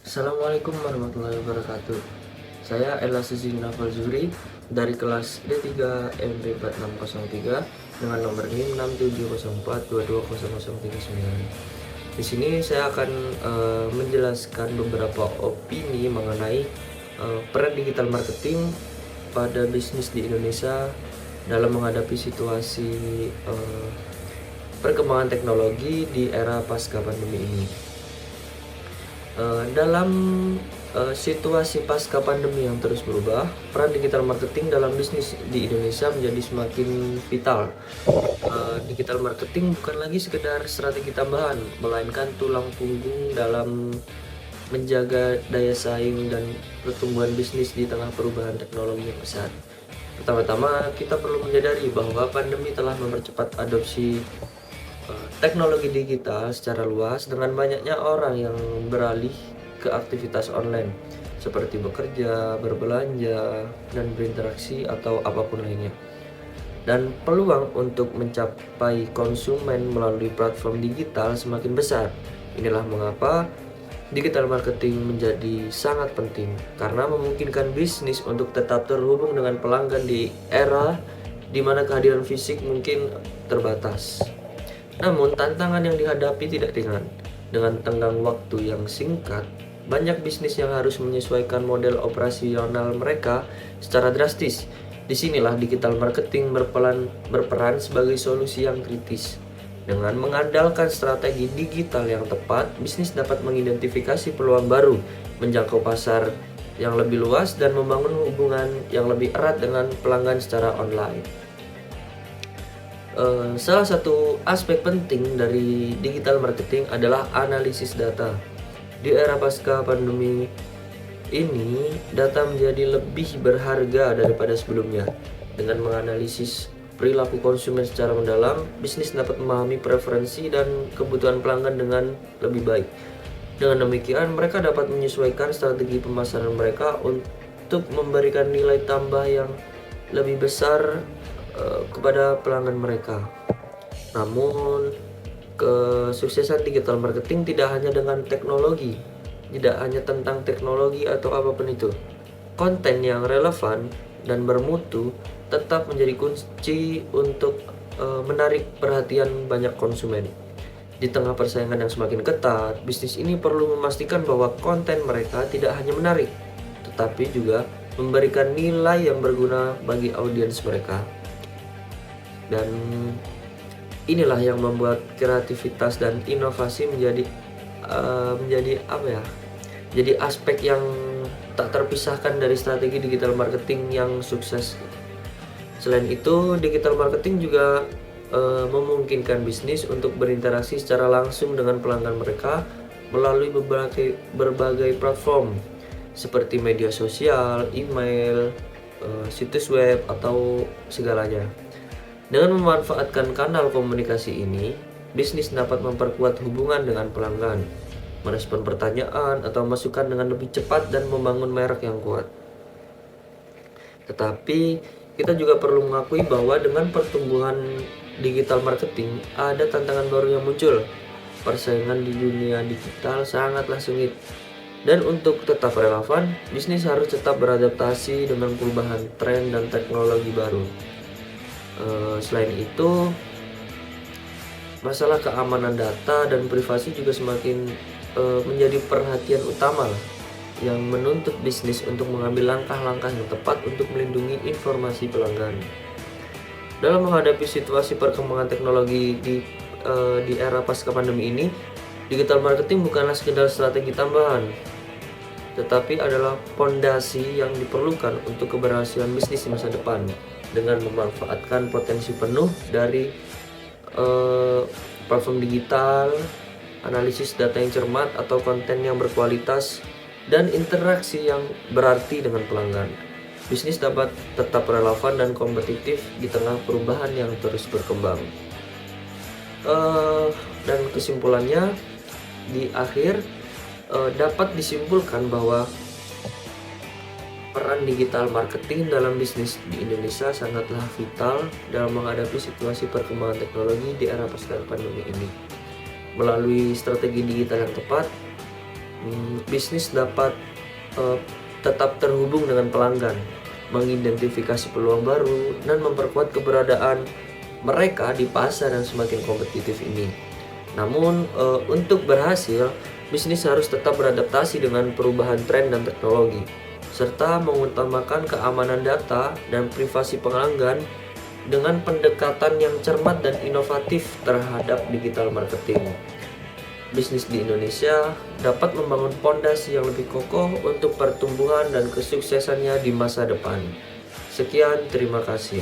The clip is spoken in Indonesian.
Assalamualaikum warahmatullahi wabarakatuh. Saya Ella Suzy Naval Zuri dari kelas D3 MP4603 dengan nomor NIM 6704220039. Di sini saya akan menjelaskan beberapa opini mengenai peran digital marketing pada bisnis di Indonesia dalam menghadapi situasi perkembangan teknologi di era pasca pandemi ini. Dalam situasi pasca pandemi yang terus berubah, peran digital marketing dalam bisnis di Indonesia menjadi semakin vital. Digital marketing bukan lagi sekedar strategi tambahan, melainkan tulang punggung dalam menjaga daya saing dan pertumbuhan bisnis di tengah perubahan teknologi yang besar. Pertama-tama, kita perlu menyadari bahwa pandemi telah mempercepat adopsi teknologi digital secara luas dengan banyaknya orang yang beralih ke aktivitas online seperti bekerja, berbelanja, dan berinteraksi atau apapun lainnya. Dan peluang untuk mencapai konsumen melalui platform digital semakin besar. Inilah mengapa digital marketing menjadi sangat penting karena memungkinkan bisnis untuk tetap terhubung dengan pelanggan di era di mana kehadiran fisik mungkin terbatas. Namun, tantangan yang dihadapi tidak ringan. Dengan tenggang waktu yang singkat, banyak bisnis yang harus menyesuaikan model operasional mereka secara drastis. Disinilah digital marketing berperan sebagai solusi yang kritis. Dengan mengandalkan strategi digital yang tepat, bisnis dapat mengidentifikasi peluang baru, menjangkau pasar yang lebih luas, dan membangun hubungan yang lebih erat dengan pelanggan secara online. Salah satu aspek penting dari digital marketing adalah analisis data. Di era pasca pandemi ini, data menjadi lebih berharga daripada sebelumnya. Dengan menganalisis perilaku konsumen secara mendalam, bisnis dapat memahami preferensi dan kebutuhan pelanggan dengan lebih baik. Dengan demikian, mereka dapat menyesuaikan strategi pemasaran mereka untuk memberikan nilai tambah yang lebih besar kepada pelanggan mereka. Namun, kesuksesan digital marketing tidak hanya tentang teknologi atau apapun itu. Konten yang relevan dan bermutu tetap menjadi kunci untuk menarik perhatian banyak konsumen. Di tengah persaingan yang semakin ketat, bisnis ini perlu memastikan bahwa konten mereka tidak hanya menarik, tetapi juga memberikan nilai yang berguna bagi audiens mereka. Dan inilah yang membuat kreativitas dan inovasi menjadi jadi aspek yang tak terpisahkan dari strategi digital marketing yang sukses. Selain itu, digital marketing juga memungkinkan bisnis untuk berinteraksi secara langsung dengan pelanggan mereka melalui berbagai platform seperti media sosial, email, situs web, atau segalanya. Dengan memanfaatkan kanal komunikasi ini, bisnis dapat memperkuat hubungan dengan pelanggan, merespon pertanyaan atau masukan dengan lebih cepat, dan membangun merek yang kuat. Tetapi, kita juga perlu mengakui bahwa dengan pertumbuhan digital marketing, ada tantangan baru yang muncul. Persaingan di dunia digital sangatlah sengit. Dan untuk tetap relevan, bisnis harus tetap beradaptasi dengan perubahan tren dan teknologi baru. Selain itu, masalah keamanan data dan privasi juga semakin menjadi perhatian utama yang menuntut bisnis untuk mengambil langkah-langkah yang tepat untuk melindungi informasi pelanggan. Dalam menghadapi situasi perkembangan teknologi di era pasca pandemi ini, digital marketing bukanlah sekedar strategi tambahan, tetapi adalah fondasi yang diperlukan untuk keberhasilan bisnis di masa depan. Dengan memanfaatkan potensi penuh dari platform digital, analisis data yang cermat atau konten yang berkualitas, dan interaksi yang berarti dengan pelanggan, bisnis dapat tetap relevan dan kompetitif di tengah perubahan yang terus berkembang. Dan kesimpulannya, di akhir dapat disimpulkan bahwa peran digital marketing dalam bisnis di Indonesia sangatlah vital dalam menghadapi situasi perkembangan teknologi di era pasca pandemi ini. Melalui strategi digital yang tepat, bisnis dapat tetap terhubung dengan pelanggan, mengidentifikasi peluang baru, dan memperkuat keberadaan mereka di pasar yang semakin kompetitif ini. Namun, untuk berhasil, bisnis harus tetap beradaptasi dengan perubahan tren dan teknologi, serta mengutamakan keamanan data dan privasi pelanggan dengan pendekatan yang cermat dan inovatif terhadap digital marketing. Bisnis di Indonesia dapat membangun pondasi yang lebih kokoh untuk pertumbuhan dan kesuksesannya di masa depan. Sekian, terima kasih.